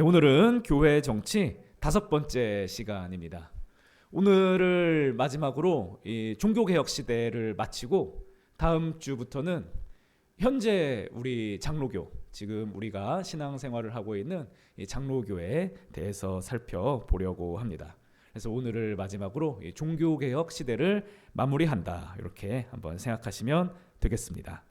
오늘은 교회 정치 5번째 시간입니다. 오늘을 마지막으로 이 종교개혁 시대를 마치고 다음 주부터는 현재 우리 장로교, 지금 우리가 신앙생활을 하고 있는 이 장로교에 대해서 살펴보려고 합니다. 그래서 오늘을 마지막으로 이 종교개혁 시대를 마무리한다, 이렇게 한번 생각하시면 되겠습니다.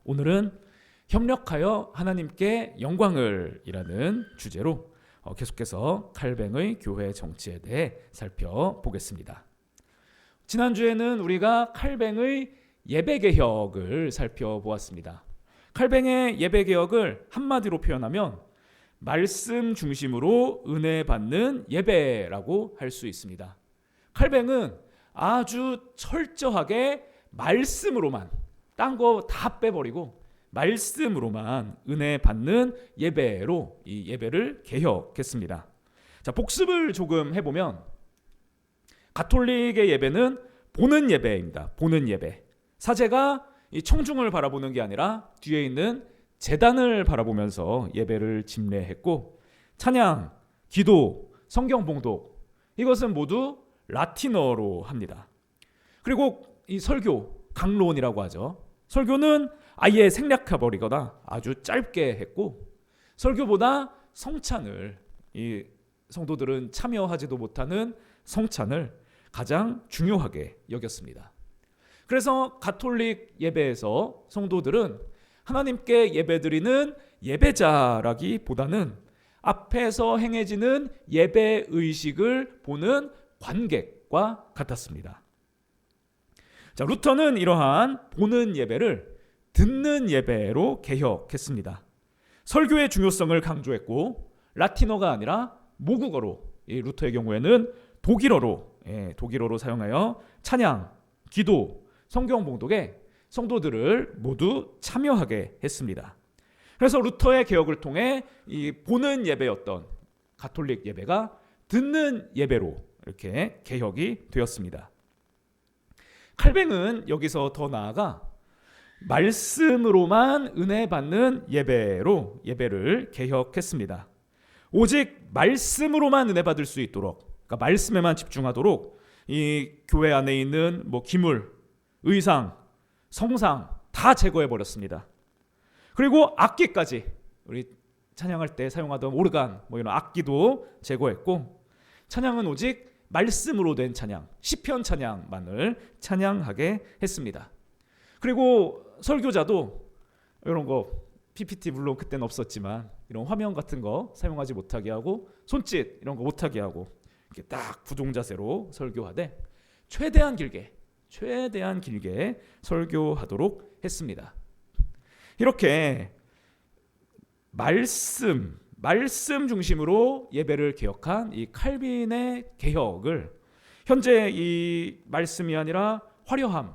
오늘은 협력하여 하나님께 영광을 이라는 주제로 계속해서 칼뱅의 교회 정치에 대해 살펴보겠습니다. 지난주에는 우리가 칼뱅의 예배개혁을 살펴보았습니다. 칼뱅의 예배개혁을 한마디로 표현하면 말씀 중심으로 은혜 받는 예배라고 할 수 있습니다. 칼뱅은 아주 철저하게 말씀으로만, 딴 거 다 빼버리고 말씀으로만 은혜 받는 예배로 이 예배를 개혁했습니다. 자, 복습을 조금 해보면 가톨릭의 예배는 보는 예배입니다. 보는 예배. 사제가 이 청중을 바라보는 게 아니라 뒤에 있는 제단을 바라보면서 예배를 집례했고, 찬양, 기도, 성경 봉독, 이것은 모두 라틴어로 합니다. 그리고 이 설교, 강론이라고 하죠. 설교는 아예 생략해버리거나 아주 짧게 했고, 설교보다 성찬을, 이 성도들은 참여하지도 못하는 성찬을 가장 중요하게 여겼습니다. 그래서 가톨릭 예배에서 성도들은 하나님께 예배드리는 예배자라기보다는 앞에서 행해지는 예배 의식을 보는 관객과 같았습니다. 자, 루터는 이러한 보는 예배를 듣는 예배로 개혁했습니다. 설교의 중요성을 강조했고, 라틴어가 아니라 모국어로, 이 루터의 경우에는 독일어로 사용하여 찬양, 기도, 성경 봉독에 성도들을 모두 참여하게 했습니다. 그래서 루터의 개혁을 통해 이 보는 예배였던 가톨릭 예배가 듣는 예배로 이렇게 개혁이 되었습니다. 칼뱅은 여기서 더 나아가 말씀으로만 은혜 받는 예배로 예배를 개혁했습니다. 오직 말씀으로만 은혜 받을 수 있도록, 그러니까 말씀에만 집중하도록 이 교회 안에 있는 기물, 의상, 성상 다 제거해 버렸습니다. 그리고 악기까지, 우리 찬양할 때 사용하던 오르간 이런 악기도 제거했고, 찬양은 오직 말씀으로 된 찬양, 시편 찬양만을 찬양하게 했습니다. 그리고 설교자도 이런 거 PPT 물론 그때는 없었지만 이런 화면 같은 거 사용하지 못하게 하고, 손짓 이런 거 못하게 하고, 이렇게 딱 부종 자세로 설교하되 최대한 길게 설교하도록 했습니다. 이렇게 말씀 중심으로 예배를 개혁한 이 칼빈의 개혁을 현재 이 말씀이 아니라 화려함,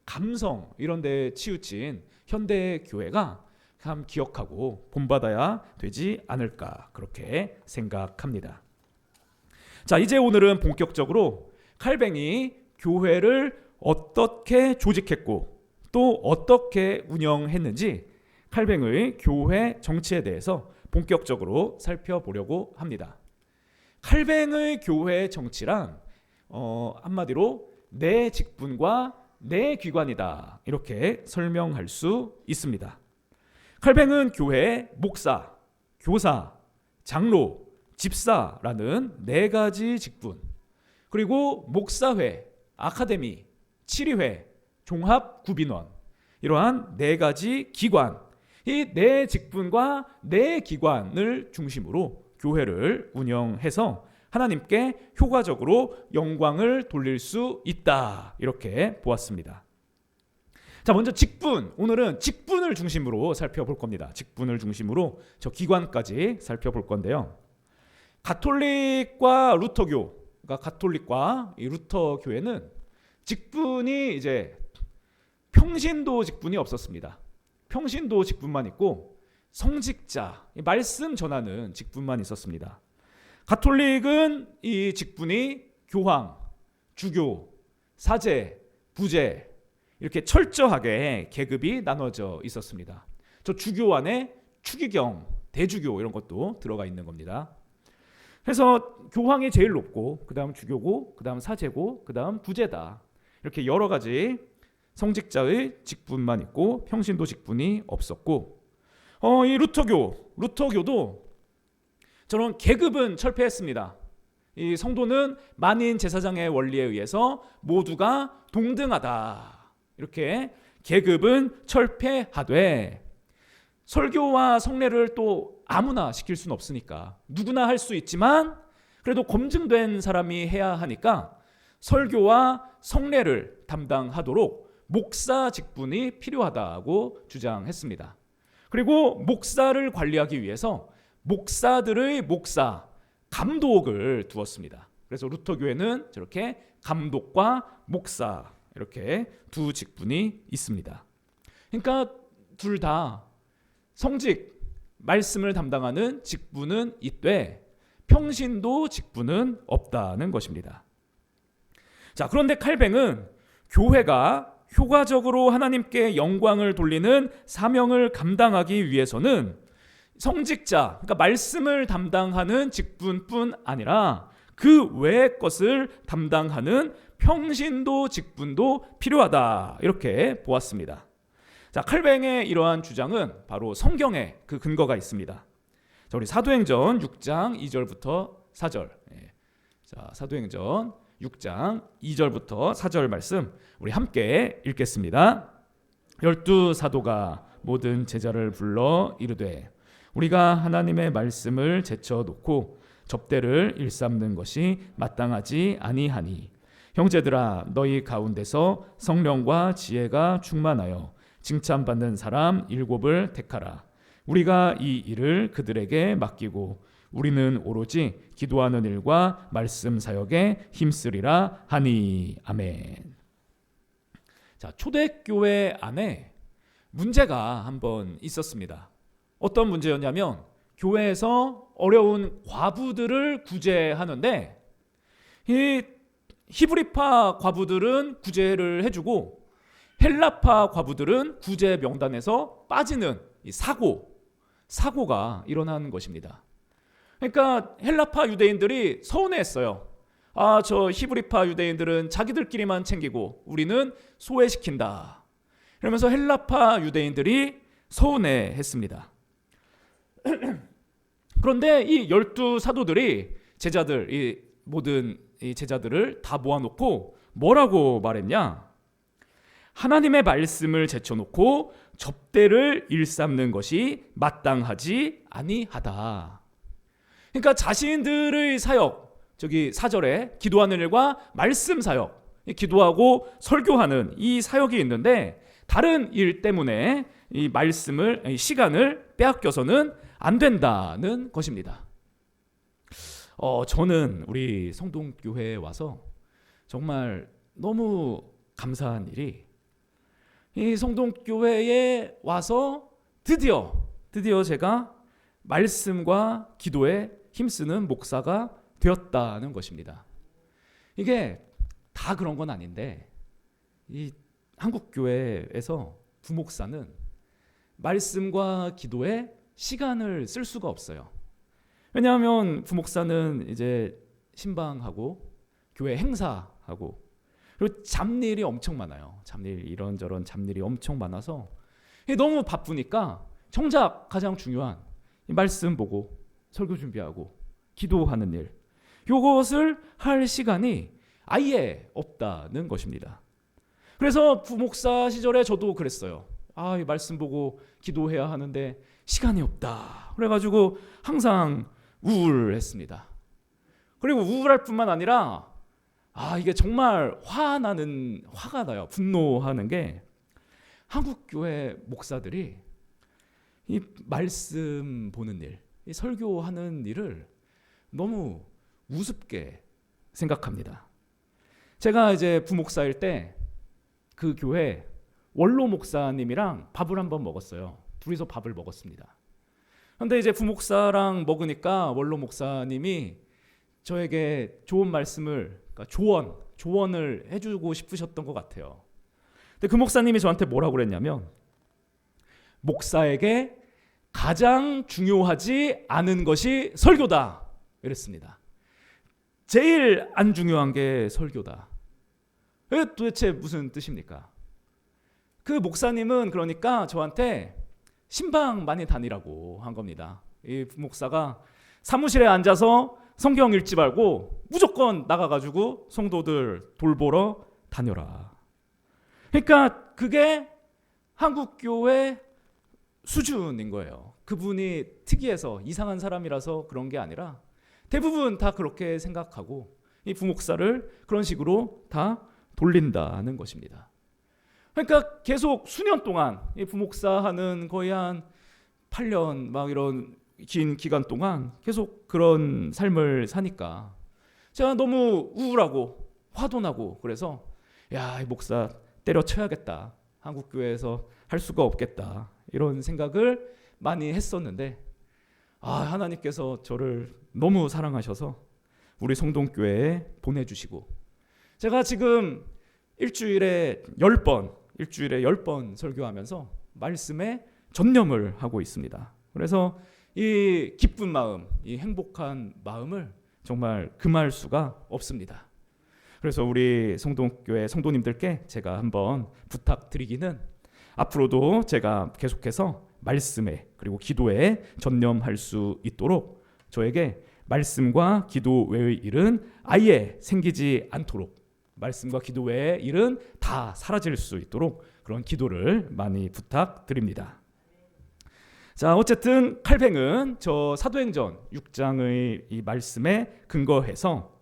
감성 이런 데 치우친 현대 교회가 참 기억하고 본받아야 되지 않을까, 그렇게 생각합니다. 자, 이제 오늘은 본격적으로 칼뱅이 교회를 어떻게 조직했고 또 어떻게 운영했는지 칼뱅의 교회 정치에 대해서 본격적으로 살펴보려고 합니다. 칼뱅의 교회 정치란 한마디로 내 직분과 내 기관이다, 이렇게 설명할 수 있습니다. 칼뱅은 교회의 목사, 교사, 장로, 집사라는 4가지 직분, 그리고 목사회, 아카데미, 치리회, 종합구빈원, 이러한 4가지 기관, 이 4 직분과 4 기관을 중심으로 교회를 운영해서 하나님께 효과적으로 영광을 돌릴 수 있다, 이렇게 보았습니다. 자, 먼저 직분, 오늘은 직분을 중심으로 살펴볼 겁니다. 직분을 중심으로 저 기관까지 살펴볼 건데요. 가톨릭과 루터교, 그러니까 가톨릭과 이 루터 교회는 직분이 이제 평신도 직분이 없었습니다. 평신도 직분만 있고 성직자, 말씀 전하는 직분만 있었습니다. 가톨릭은 이 직분이 교황, 주교, 사제, 부제 이렇게 철저하게 계급이 나눠져 있었습니다. 저 주교 안에 추기경 대주교 이런 것도 들어가 있는 겁니다. 그래서 교황이 제일 높고 그 다음 주교고 그 다음 사제고 그 다음 부제다. 이렇게 여러 가지 성직자의 직분만 있고 평신도 직분이 없었고 이 루터교도 저런 계급은 철폐했습니다. 이 성도는 만인 제사장의 원리에 의해서 모두가 동등하다. 이렇게 계급은 철폐하되 설교와 성례를 또 아무나 시킬 수는 없으니까 누구나 할 수 있지만 그래도 검증된 사람이 해야 하니까 설교와 성례를 담당하도록 목사 직분이 필요하다고 주장했습니다. 그리고 목사를 관리하기 위해서 목사들의 목사, 감독을 두었습니다. 그래서 루터교회는 저렇게 감독과 목사 이렇게 두 직분이 있습니다. 그러니까 둘 다 성직, 말씀을 담당하는 직분은 있되 평신도 직분은 없다는 것입니다. 자, 그런데 칼뱅은 교회가 효과적으로 하나님께 영광을 돌리는 사명을 감당하기 위해서는 성직자, 그러니까 말씀을 담당하는 직분뿐 아니라 그 외의 것을 담당하는 평신도 직분도 필요하다. 이렇게 보았습니다. 자, 칼뱅의 이러한 주장은 바로 성경에 그 근거가 있습니다. 자, 우리 사도행전 6장 2절부터 4절. 자, 사도행전 6장 2절부터 4절 말씀 우리 함께 읽겠습니다. 12 사도가 모든 제자를 불러 이르되 우리가 하나님의 말씀을 제쳐놓고 접대를 일삼는 것이 마땅하지 아니하니 형제들아 너희 가운데서 성령과 지혜가 충만하여 칭찬받는 사람 7을 택하라. 우리가 이 일을 그들에게 맡기고 우리는 오로지 기도하는 일과 말씀 사역에 힘쓰리라 하니. 아멘. 자, 초대교회 안에 문제가 한번 있었습니다. 어떤 문제였냐면 교회에서 어려운 과부들을 구제하는데 이 히브리파 과부들은 구제를 해주고 헬라파 과부들은 구제 명단에서 빠지는 이 사고가 일어나는 것입니다. 그러니까 헬라파 유대인들이 서운해했어요. 저 히브리파 유대인들은 자기들끼리만 챙기고 우리는 소외시킨다. 그러면서 헬라파 유대인들이 서운해했습니다. 그런데 이 12 사도들이 제자들, 이 모든 이 제자들을 다 모아놓고 뭐라고 말했냐? 하나님의 말씀을 제쳐놓고 접대를 일삼는 것이 마땅하지 아니하다. 그러니까 자신들의 사역, 저기 4절에 기도하는 일과 말씀 사역, 기도하고 설교하는 이 사역이 있는데 다른 일 때문에 이 말씀을, 시간을 빼앗겨서는 안 된다는 것입니다. 저는 우리 성동교회에 와서 정말 너무 감사한 일이 이 성동교회에 와서 드디어 제가 말씀과 기도에 힘쓰는 목사가 되었다는 것입니다. 이게 다 그런 건 아닌데 이 한국교회에서 부목사는 말씀과 기도에 시간을 쓸 수가 없어요. 왜냐하면 부목사는 이제 신방하고 교회 행사하고 그리고 잡일이 엄청 많아요. 잡일 이런저런 잡일이 엄청 많아서 너무 바쁘니까 정작 가장 중요한 말씀 보고 설교 준비하고 기도하는 일 이것을 할 시간이 아예 없다는 것입니다. 그래서 부목사 시절에 저도 그랬어요. 이 말씀 보고 기도해야 하는데 시간이 없다. 그래가지고 항상 우울했습니다. 그리고 우울할 뿐만 아니라 이게 정말 화가 나요. 분노하는 게 한국 교회 목사들이 이 말씀 보는 일, 이 설교하는 일을 너무 우습게 생각합니다. 제가 이제 부목사일 때 그 교회 원로 목사님이랑 밥을 한번 먹었어요. 둘이서 밥을 먹었습니다. 그런데 이제 부목사랑 먹으니까 원로 목사님이 저에게 좋은 말씀을, 그러니까 조언을 해주고 싶으셨던 것 같아요. 근데 그 목사님이 저한테 뭐라고 그랬냐면 목사에게 가장 중요하지 않은 것이 설교다. 이랬습니다. 제일 안 중요한 게 설교다. 이게 도대체 무슨 뜻입니까? 그 목사님은 그러니까 저한테 신방 많이 다니라고 한 겁니다. 이 목사가 사무실에 앉아서 성경 읽지 말고 무조건 나가가지고 성도들 돌보러 다녀라. 그러니까 그게 한국교회 수준인 거예요. 그분이 특이해서 이상한 사람이라서 그런 게 아니라 대부분 다 그렇게 생각하고 이 부목사를 그런 식으로 다 돌린다는 것입니다. 그러니까 계속 수년 동안 이 부목사 하는 거의 한 8년 막 이런 긴 기간 동안 계속 그런 삶을 사니까 제가 너무 우울하고 화도 나고 그래서 야, 이 목사 때려쳐야겠다. 한국교회에서 할 수가 없겠다. 이런 생각을 많이 했었는데 하나님께서 저를 너무 사랑하셔서 우리 성동교회에 보내주시고 제가 지금 일주일에 10번 설교하면서 말씀에 전념을 하고 있습니다. 그래서 이 기쁜 마음, 이 행복한 마음을 정말 금할 수가 없습니다. 그래서 우리 성동교회 성도님들께 제가 한번 부탁드리기는 앞으로도 제가 계속해서 말씀에 그리고 기도에 전념할 수 있도록 저에게 말씀과 기도 외의 일은 아예 생기지 않도록 말씀과 기도 외의 일은 다 사라질 수 있도록 그런 기도를 많이 부탁드립니다. 자, 어쨌든 칼뱅은 저 사도행전 6장의 이 말씀에 근거해서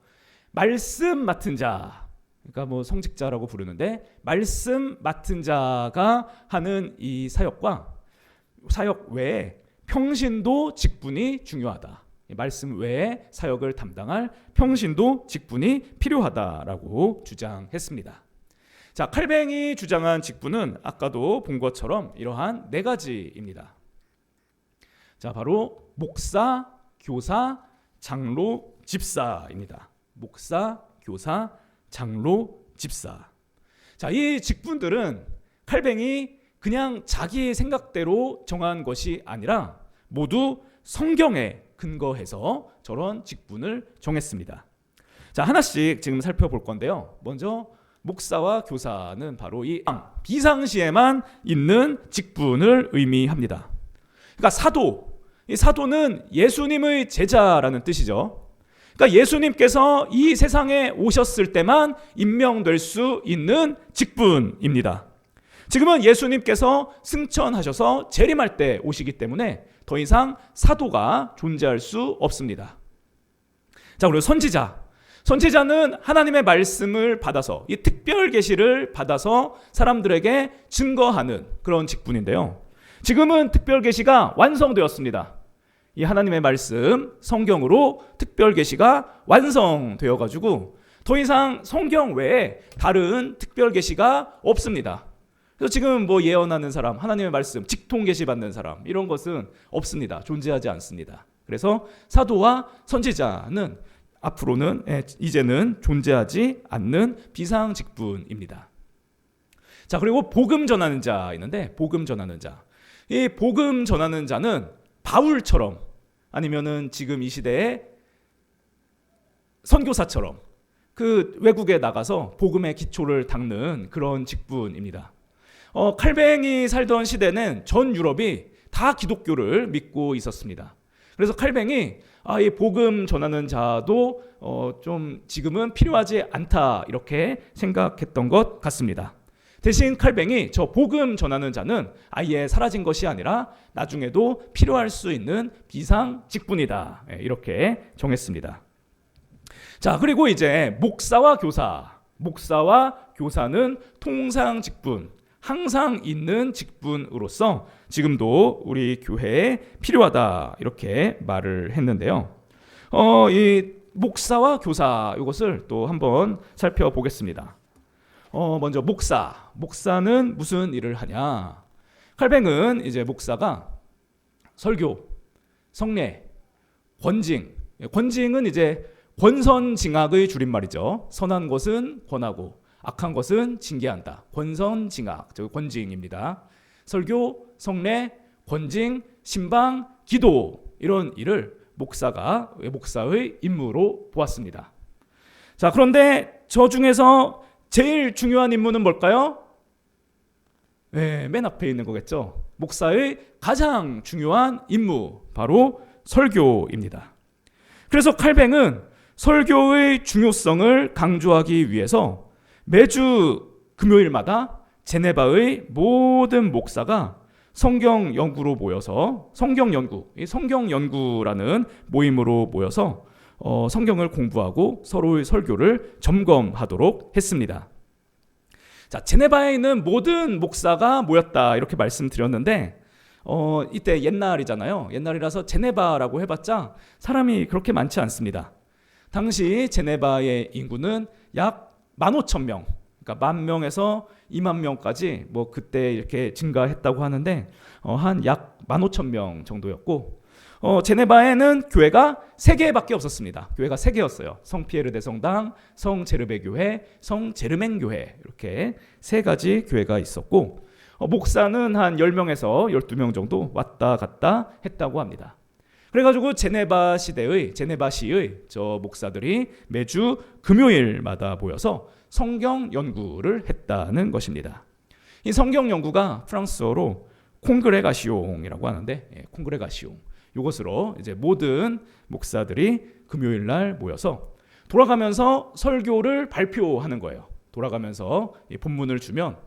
말씀 맡은 자, 그러니까 뭐 성직자라고 부르는데 말씀 맡은 자가 하는 이 사역과 사역 외에 평신도 직분이 중요하다. 말씀 외에 사역을 담당할 평신도 직분이 필요하다라고 주장했습니다. 자, 칼뱅이 주장한 직분은 아까도 본 것처럼 이러한 4가지입니다. 자, 바로 목사, 교사, 장로, 집사입니다. 목사, 교사, 장로, 집사. 자, 이 직분들은 칼뱅이 그냥 자기 생각대로 정한 것이 아니라 모두 성경에 근거해서 저런 직분을 정했습니다. 자, 하나씩 지금 살펴볼 건데요. 먼저 목사와 교사는 바로 이 비상시에만 있는 직분을 의미합니다. 그러니까 사도, 이 사도는 예수님의 제자라는 뜻이죠. 그러니까 예수님께서 이 세상에 오셨을 때만 임명될 수 있는 직분입니다. 지금은 예수님께서 승천하셔서 재림할 때 오시기 때문에 더 이상 사도가 존재할 수 없습니다. 자, 그리고 선지자는 하나님의 말씀을 받아서 이 특별 계시를 받아서 사람들에게 증거하는 그런 직분인데요. 지금은 특별 계시가 완성되었습니다. 이 하나님의 말씀 성경으로 특별 계시가 완성되어 가지고 더 이상 성경 외에 다른 특별 계시가 없습니다. 그래서 지금 뭐 예언하는 사람, 하나님의 말씀, 직통 계시 받는 사람 이런 것은 없습니다. 존재하지 않습니다. 그래서 사도와 선지자는 앞으로는 이제는 존재하지 않는 비상 직분입니다. 자, 그리고 복음 전하는 자 있는데 복음 전하는 자. 이 복음 전하는 자는 바울처럼 아니면은 지금 이 시대에 선교사처럼 그 외국에 나가서 복음의 기초를 닦는 그런 직분입니다. 칼뱅이 살던 시대는 전 유럽이 다 기독교를 믿고 있었습니다. 그래서 칼뱅이 이 복음 전하는 자도 좀 지금은 필요하지 않다 이렇게 생각했던 것 같습니다. 대신 칼뱅이 저 복음 전하는 자는 아예 사라진 것이 아니라 나중에도 필요할 수 있는 비상 직분이다 이렇게 정했습니다. 자, 그리고 이제 목사와 교사는 통상 직분, 항상 있는 직분으로서 지금도 우리 교회에 필요하다 이렇게 말을 했는데요. 이 목사와 교사 이것을 또 한번 살펴보겠습니다. 먼저 목사는 무슨 일을 하냐? 칼뱅은 이제 목사가 설교, 성례, 권징은 이제 권선징악의 줄임말이죠. 선한 것은 권하고 악한 것은 징계한다. 권선징악, 즉 권징입니다. 설교, 성례, 권징, 신방, 기도 이런 일을 목사의 임무로 보았습니다. 자, 그런데 저 중에서 제일 중요한 임무는 뭘까요? 네, 맨 앞에 있는 거겠죠. 목사의 가장 중요한 임무, 바로 설교입니다. 그래서 칼뱅은 설교의 중요성을 강조하기 위해서 매주 금요일마다 제네바의 모든 목사가 성경 연구로 모여서 성경 연구라는 모임으로 모여서 성경을 공부하고 서로의 설교를 점검하도록 했습니다. 자, 제네바에 있는 모든 목사가 모였다 이렇게 말씀드렸는데 이때 옛날이잖아요. 옛날이라서 제네바라고 해봤자 사람이 그렇게 많지 않습니다. 당시 제네바의 인구는 약 15,000명, 그러니까 10,000명에서 20,000명까지 뭐 그때 이렇게 증가했다고 하는데 한 약 15,000명 정도였고, 제네바에는 교회가 3개밖에 없었습니다. 교회가 3개였어요. 성피에르 대성당, 성제르베 교회, 성제르맹 교회, 이렇게 3가지 교회가 있었고, 목사는 한 10명에서 12명 정도 왔다 갔다 했다고 합니다. 그래가지고 제네바시의 저 목사들이 매주 금요일마다 모여서 성경 연구를 했다는 것입니다. 이 성경 연구가 프랑스어로 콩그레가시옹이라고 하는데, 콩그레가시옹, 이것으로 이제 모든 목사들이 금요일 날 모여서 돌아가면서 설교를 발표하는 거예요. 돌아가면서 본문을 주면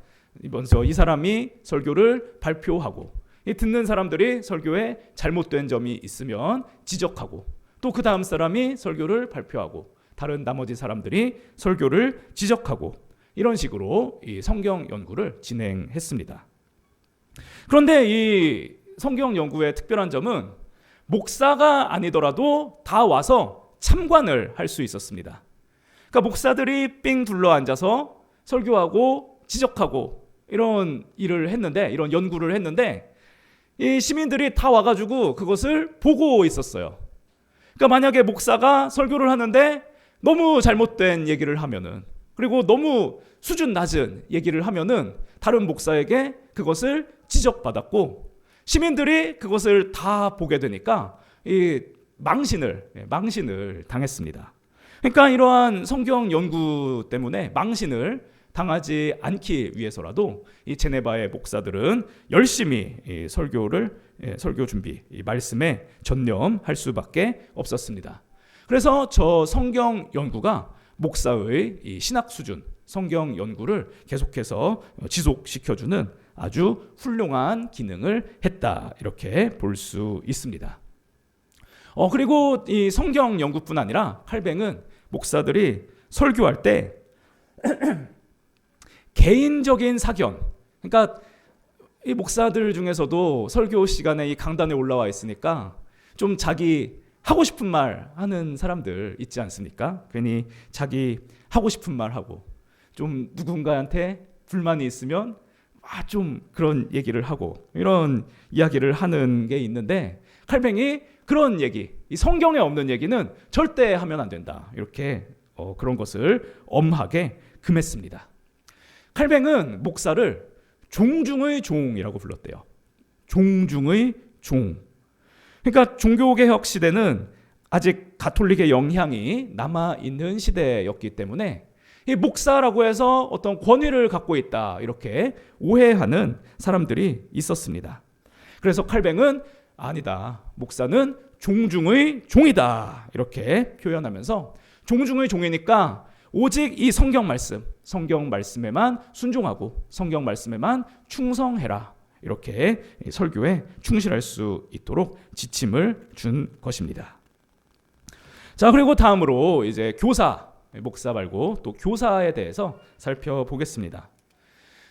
먼저 이 사람이 설교를 발표하고, 듣는 사람들이 설교에 잘못된 점이 있으면 지적하고, 또 그 다음 사람이 설교를 발표하고, 다른 나머지 사람들이 설교를 지적하고, 이런 식으로 이 성경 연구를 진행했습니다. 그런데 이 성경 연구의 특별한 점은 목사가 아니더라도 다 와서 참관을 할 수 있었습니다. 그러니까 목사들이 삥 둘러 앉아서 설교하고 지적하고 이런 일을 했는데, 이런 연구를 했는데, 이 시민들이 다 와가지고 그것을 보고 있었어요. 그러니까 만약에 목사가 설교를 하는데 너무 잘못된 얘기를 하면은, 그리고 너무 수준 낮은 얘기를 하면은 다른 목사에게 그것을 지적받았고, 시민들이 그것을 다 보게 되니까 이 망신을 당했습니다. 그러니까 이러한 성경 연구 때문에 망신을 당하지 않기 위해서라도 이 제네바의 목사들은 열심히 이 설교 준비, 이 말씀에 전념할 수밖에 없었습니다. 그래서 저 성경 연구가 목사의 이 신학 수준, 성경 연구를 계속해서 지속시켜주는 아주 훌륭한 기능을 했다, 이렇게 볼 수 있습니다. 그리고 이 성경 연구뿐 아니라 칼뱅은 목사들이 설교할 때 개인적인 사견, 그러니까 이 목사들 중에서도 설교 시간에 이 강단에 올라와 있으니까 좀 자기 하고 싶은 말 하는 사람들 있지 않습니까? 괜히 자기 하고 싶은 말 하고, 좀 누군가한테 불만이 있으면 좀 그런 얘기를 하고, 이런 이야기를 하는 게 있는데, 칼뱅이 그런 얘기, 이 성경에 없는 얘기는 절대 하면 안 된다, 이렇게 그런 것을 엄하게 금했습니다. 칼뱅은 목사를 종중의 종이라고 불렀대요. 종중의 종. 그러니까 종교개혁 시대는 아직 가톨릭의 영향이 남아있는 시대였기 때문에 이 목사라고 해서 어떤 권위를 갖고 있다, 이렇게 오해하는 사람들이 있었습니다. 그래서 칼뱅은 아니다, 목사는 종중의 종이다, 이렇게 표현하면서 종중의 종이니까 오직 이 성경 말씀에만 순종하고 성경 말씀에만 충성해라, 이렇게 설교에 충실할 수 있도록 지침을 준 것입니다. 자, 그리고 다음으로 이제 교사, 목사 말고 또 교사에 대해서 살펴보겠습니다.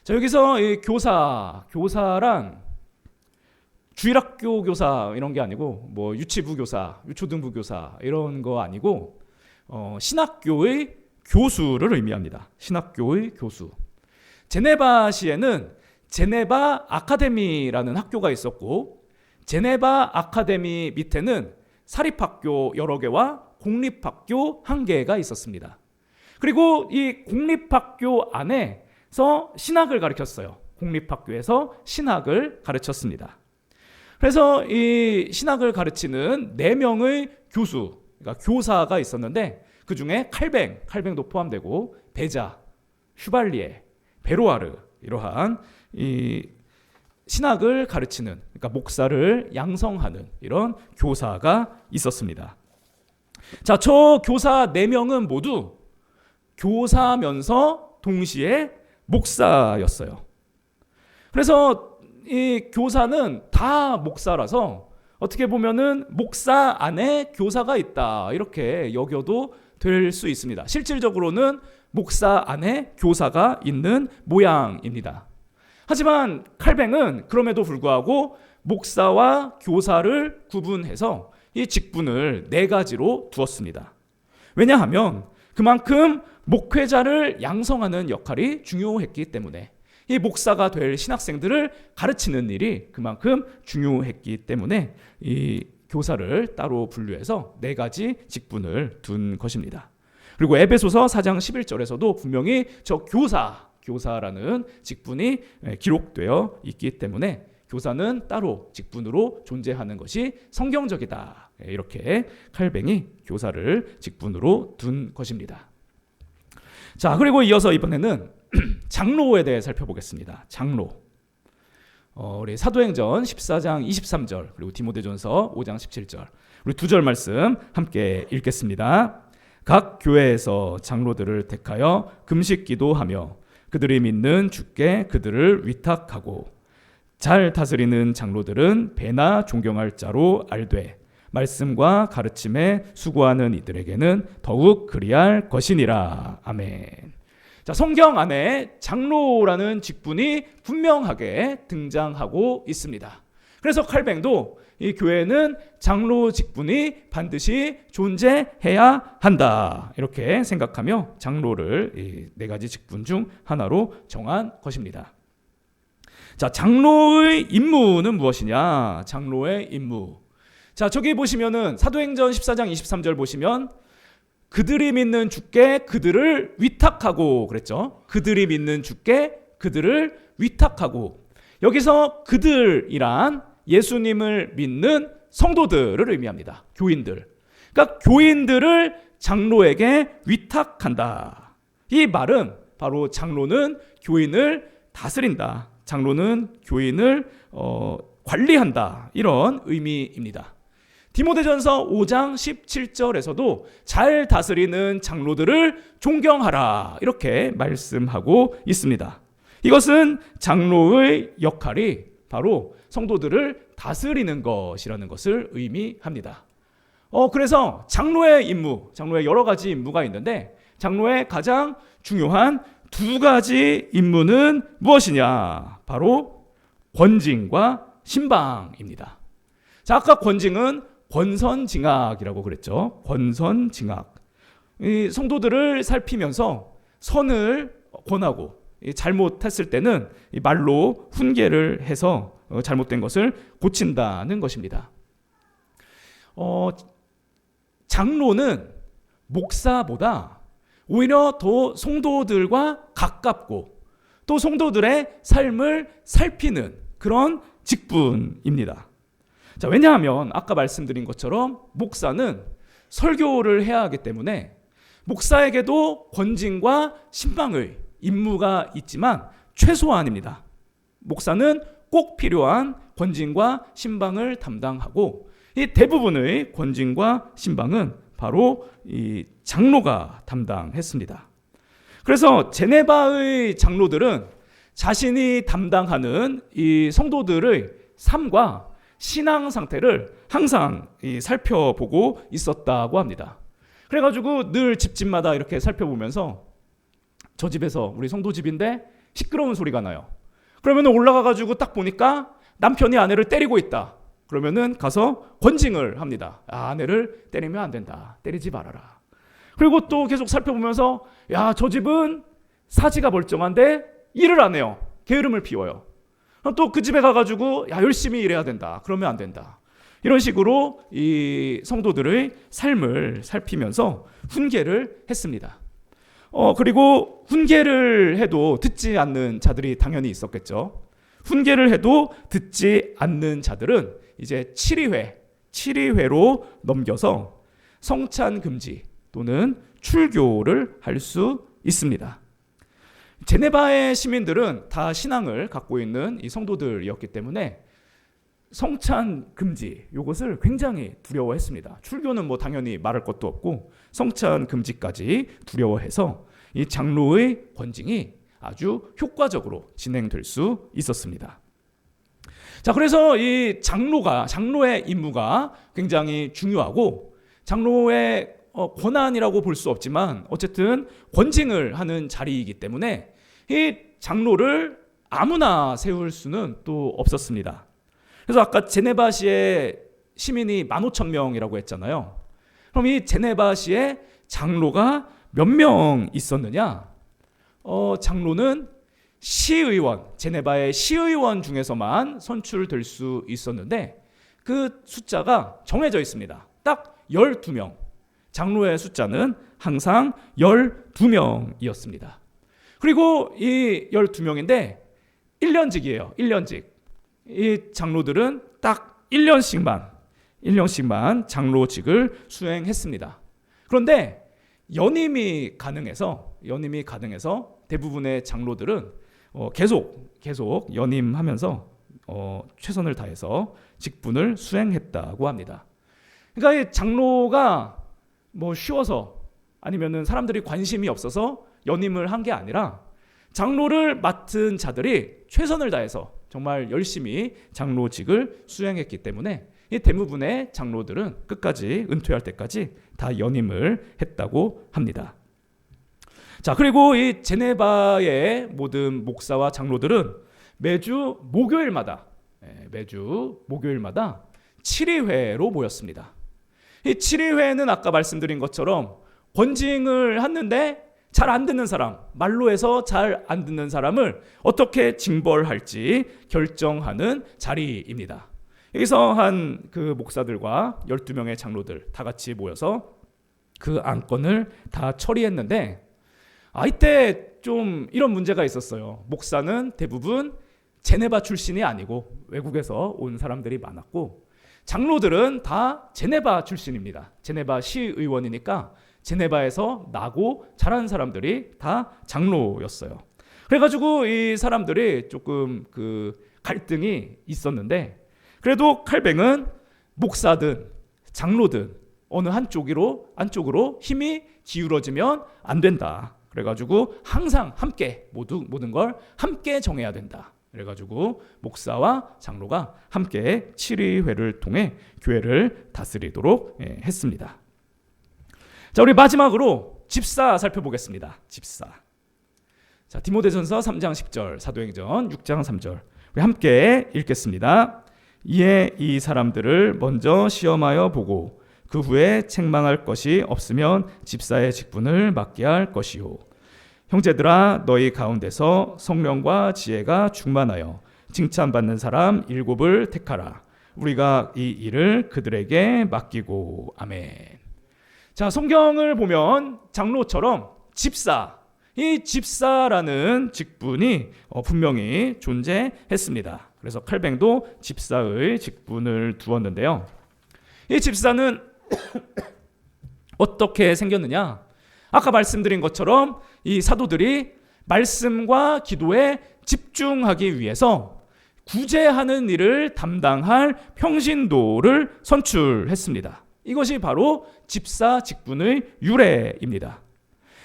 자, 여기서 이 교사란 주일학교 교사 이런 게 아니고, 뭐 유치부 교사, 유초등부 교사 이런 거 아니고, 신학교의 교수를 의미합니다. 신학교의 교수. 제네바시에는 제네바 아카데미라는 학교가 있었고, 제네바 아카데미 밑에는 사립학교 여러 개와 공립학교 1개가 있었습니다. 그리고 이 공립학교 안에서 신학을 가르쳤어요. 공립학교에서 신학을 가르쳤습니다. 그래서 이 신학을 가르치는 4명의 교수, 그러니까 교사가 있었는데 그 중에 칼뱅도 포함되고 베자, 슈발리에, 베로아르 이러한 이 신학을 가르치는, 그러니까 목사를 양성하는 이런 교사가 있었습니다. 자, 저 교사 4명은 모두 교사면서 동시에 목사였어요. 그래서 이 교사는 다 목사라서 어떻게 보면은 목사 안에 교사가 있다 이렇게 여겨도 될 수 있습니다. 실질적으로는 목사 안에 교사가 있는 모양입니다. 하지만 칼뱅은 그럼에도 불구하고 목사와 교사를 구분해서 이 직분을 4가지로 두었습니다. 왜냐하면 그만큼 목회자를 양성하는 역할이 중요했기 때문에, 이 목사가 될 신학생들을 가르치는 일이 그만큼 중요했기 때문에 이 교사를 따로 분류해서 4가지 직분을 둔 것입니다. 그리고 에베소서 4장 11절에서도 분명히 저 교사라는 직분이 기록되어 있기 때문에 교사는 따로 직분으로 존재하는 것이 성경적이다. 이렇게 칼뱅이 교사를 직분으로 둔 것입니다. 자, 그리고 이어서 이번에는 장로에 대해 살펴보겠습니다. 장로. 우리 사도행전 14장 23절 그리고 디모데전서 5장 17절 우리 2절 말씀 함께 읽겠습니다. 각 교회에서 장로들을 택하여 금식 기도하며 그들이 믿는 주께 그들을 위탁하고 잘 다스리는 장로들은 배나 존경할 자로 알되 말씀과 가르침에 수고하는 이들에게는 더욱 그리할 것이니라. 아멘. 자, 성경 안에 장로라는 직분이 분명하게 등장하고 있습니다. 그래서 칼뱅도 이 교회는 장로 직분이 반드시 존재해야 한다 이렇게 생각하며 장로를 이 4가지 직분 중 하나로 정한 것입니다. 자, 장로의 임무는 무엇이냐? 장로의 임무. 자, 저기 보시면은 사도행전 14장 23절 보시면 그들이 믿는 주께 그들을 위탁하고 그랬죠. 그들이 믿는 주께 그들을 위탁하고, 여기서 그들이란 예수님을 믿는 성도들을 의미합니다. 교인들. 그러니까 교인들을 장로에게 위탁한다. 이 말은 바로 장로는 교인을 다스린다. 장로는 교인을 관리한다. 이런 의미입니다. 디모데전서 5장 17절에서도 잘 다스리는 장로들을 존경하라 이렇게 말씀하고 있습니다. 이것은 장로의 역할이 바로 성도들을 다스리는 것이라는 것을 의미합니다. 그래서 장로의 임무, 장로의 여러 가지 임무가 있는데 장로의 가장 중요한 2가지 임무는 무엇이냐? 바로 권징과 신방입니다. 자, 아까 권징은 권선징악이라고 그랬죠. 권선징악. 이 성도들을 살피면서 선을 권하고 잘못했을 때는 말로 훈계를 해서 잘못된 것을 고친다는 것입니다. 장로는 목사보다 오히려 더 성도들과 가깝고 또 성도들의 삶을 살피는 그런 직분입니다. 자, 왜냐하면 아까 말씀드린 것처럼 목사는 설교를 해야 하기 때문에 목사에게도 권징과 신방의 임무가 있지만 최소한입니다. 목사는 꼭 필요한 권징과 신방을 담당하고 이 대부분의 권징과 신방은 바로 이 장로가 담당했습니다. 그래서 제네바의 장로들은 자신이 담당하는 이 성도들의 삶과 신앙 상태를 항상 살펴보고 있었다고 합니다. 그래가지고 늘 집집마다 이렇게 살펴보면서 저 집에서 우리 성도 집인데 시끄러운 소리가 나요. 그러면 올라가가지고 딱 보니까 남편이 아내를 때리고 있다. 그러면은 가서 권징을 합니다. 아내를 때리면 안 된다. 때리지 말아라. 그리고 또 계속 살펴보면서 야, 저 집은 사지가 멀쩡한데 일을 안 해요. 게으름을 피워요. 또 그 집에 가가지고 야, 열심히 일해야 된다. 그러면 안 된다. 이런 식으로 이 성도들의 삶을 살피면서 훈계를 했습니다. 그리고 훈계를 해도 듣지 않는 자들이 당연히 있었겠죠. 훈계를 해도 듣지 않는 자들은 이제 7위회로 넘겨서 성찬 금지 또는 출교를 할 수 있습니다. 제네바의 시민들은 다 신앙을 갖고 있는 이 성도들이었기 때문에 성찬 금지 이것을 굉장히 두려워했습니다. 출교는 뭐 당연히 말할 것도 없고 성찬 금지까지 두려워해서 이 장로의 권징이 아주 효과적으로 진행될 수 있었습니다. 자, 그래서 이 장로의 임무가 굉장히 중요하고 장로의 권한이라고 볼 수 없지만 어쨌든 권징을 하는 자리이기 때문에 이 장로를 아무나 세울 수는 또 없었습니다. 그래서 아까 제네바시의 시민이 15,000명이라고 했잖아요. 그럼 이 제네바시의 장로가 몇 명 있었느냐? 장로는 제네바의 시의원 중에서만 선출될 수 있었는데 그 숫자가 정해져 있습니다. 딱 12명. 장로의 숫자는 항상 12명이었습니다. 그리고 이 12명인데 1년직이에요. 1년직. 이 장로들은 딱 1년씩만 장로직을 수행했습니다. 그런데 연임이 가능해서 대부분의 장로들은 계속 연임하면서 최선을 다해서 직분을 수행했다고 합니다. 그러니까 이 장로가 뭐 쉬워서 아니면은 사람들이 관심이 없어서 연임을 한 게 아니라 장로를 맡은 자들이 최선을 다해서 정말 열심히 장로직을 수행했기 때문에 이 대부분의 장로들은 끝까지 은퇴할 때까지 다 연임을 했다고 합니다. 자, 그리고 이 제네바의 모든 목사와 장로들은 매주 목요일마다 7위회로 모였습니다. 이 7위회는 아까 말씀드린 것처럼 권징을 하는데 잘 안 듣는 사람, 말로 해서 잘 안 듣는 사람을 어떻게 징벌할지 결정하는 자리입니다. 여기서 한 그 목사들과 12명의 장로들 다 같이 모여서 그 안건을 다 처리했는데 이때 좀 이런 문제가 있었어요. 목사는 대부분 제네바 출신이 아니고 외국에서 온 사람들이 많았고 장로들은 다 제네바 출신입니다. 제네바 시의원이니까 제네바에서 나고 자란 사람들이 다 장로였어요. 그래가지고 이 사람들이 조금 그 갈등이 있었는데 그래도 칼뱅은 목사든 장로든 어느 한쪽으로 힘이 기울어지면 안 된다. 그래가지고 항상 함께 모든 걸 함께 정해야 된다. 그래가지고 목사와 장로가 함께 7위회를 통해 교회를 다스리도록 했습니다. 자, 우리 마지막으로 집사 살펴보겠습니다. 집사. 자, 디모데전서 3장 10절, 사도행전 6장 3절. 우리 함께 읽겠습니다. 이에 이 사람들을 먼저 시험하여 보고 그 후에 책망할 것이 없으면 집사의 직분을 맡게 할 것이요. 형제들아, 너희 가운데서 성령과 지혜가 충만하여 칭찬받는 사람 7을 택하라. 우리가 이 일을 그들에게 맡기고. 아멘. 자, 성경을 보면 장로처럼 이 집사라는 직분이 분명히 존재했습니다. 그래서 칼뱅도 집사의 직분을 두었는데요. 이 집사는 어떻게 생겼느냐? 아까 말씀드린 것처럼 이 사도들이 말씀과 기도에 집중하기 위해서 구제하는 일을 담당할 평신도를 선출했습니다. 이것이 바로 집사 직분의 유래입니다.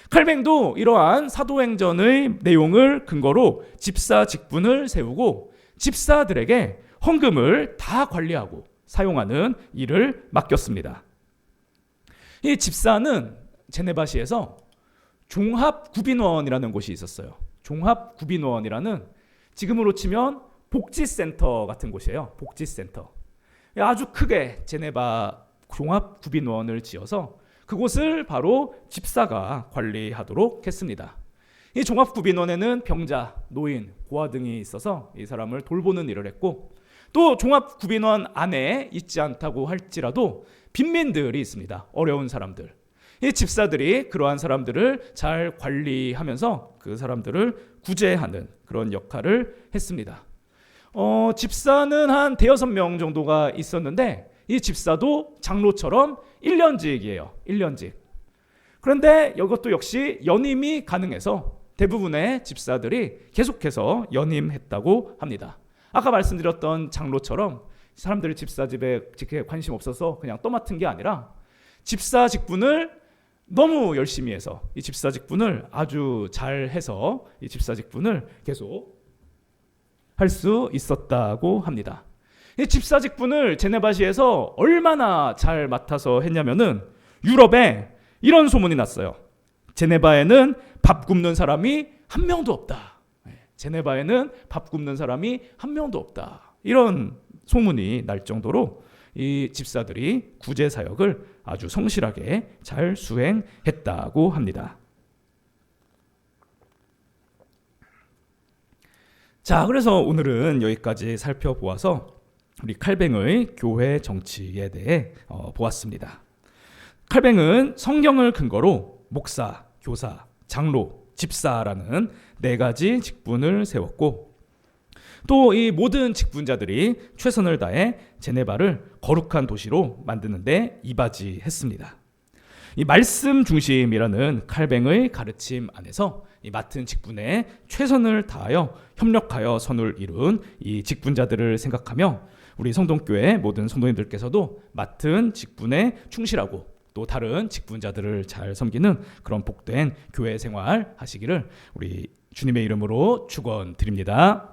칼뱅도 이러한 사도행전의 내용을 근거로 집사 직분을 세우고 집사들에게 헌금을 다 관리하고 사용하는 일을 맡겼습니다. 이 집사는 제네바시에서 종합구빈원이라는 곳이 있었어요. 종합구빈원이라는 지금으로 치면 복지센터 같은 곳이에요. 복지센터. 아주 크게 제네바 종합구빈원을 지어서 그곳을 바로 집사가 관리하도록 했습니다. 이 종합구빈원에는 병자, 노인, 고아 등이 있어서 이 사람을 돌보는 일을 했고 또 종합구빈원 안에 있지 않다고 할지라도 빈민들이 있습니다. 어려운 사람들. 이 집사들이 그러한 사람들을 잘 관리하면서 그 사람들을 구제하는 그런 역할을 했습니다. 집사는 한 대여섯 명 정도가 있었는데 이 집사도 장로처럼 1년직이에요. 1년직. 그런데 이것도 역시 연임이 가능해서 대부분의 집사들이 계속해서 연임했다고 합니다. 아까 말씀드렸던 장로처럼 사람들이 집사 집에 관심 없어서 그냥 떠맡은 게 아니라 집사 직분을 너무 열심히 해서 이 집사 직분을 아주 잘 해서 이 집사 직분을 계속 할 수 있었다고 합니다. 이 집사 직분을 제네바시에서 얼마나 잘 맡아서 했냐면은 유럽에 이런 소문이 났어요. 제네바에는 밥 굽는 사람이 한 명도 없다. 제네바에는 밥 굽는 사람이 한 명도 없다. 이런 소문이 날 정도로 이 집사들이 구제 사역을 아주 성실하게 잘 수행했다고 합니다. 자, 그래서 오늘은 여기까지 살펴보아서 우리 칼뱅의 교회 정치에 대해 보았습니다. 칼뱅은 성경을 근거로 목사, 교사, 장로, 집사라는 네 가지 직분을 세웠고 또 이 모든 직분자들이 최선을 다해 제네바를 거룩한 도시로 만드는 데 이바지했습니다. 이 말씀 중심이라는 칼뱅의 가르침 안에서 이 맡은 직분에 최선을 다하여 협력하여 선을 이룬 이 직분자들을 생각하며 우리 성동교회 모든 성도님들께서도 맡은 직분에 충실하고 또 다른 직분자들을 잘 섬기는 그런 복된 교회 생활 하시기를 우리 주님의 이름으로 축원드립니다.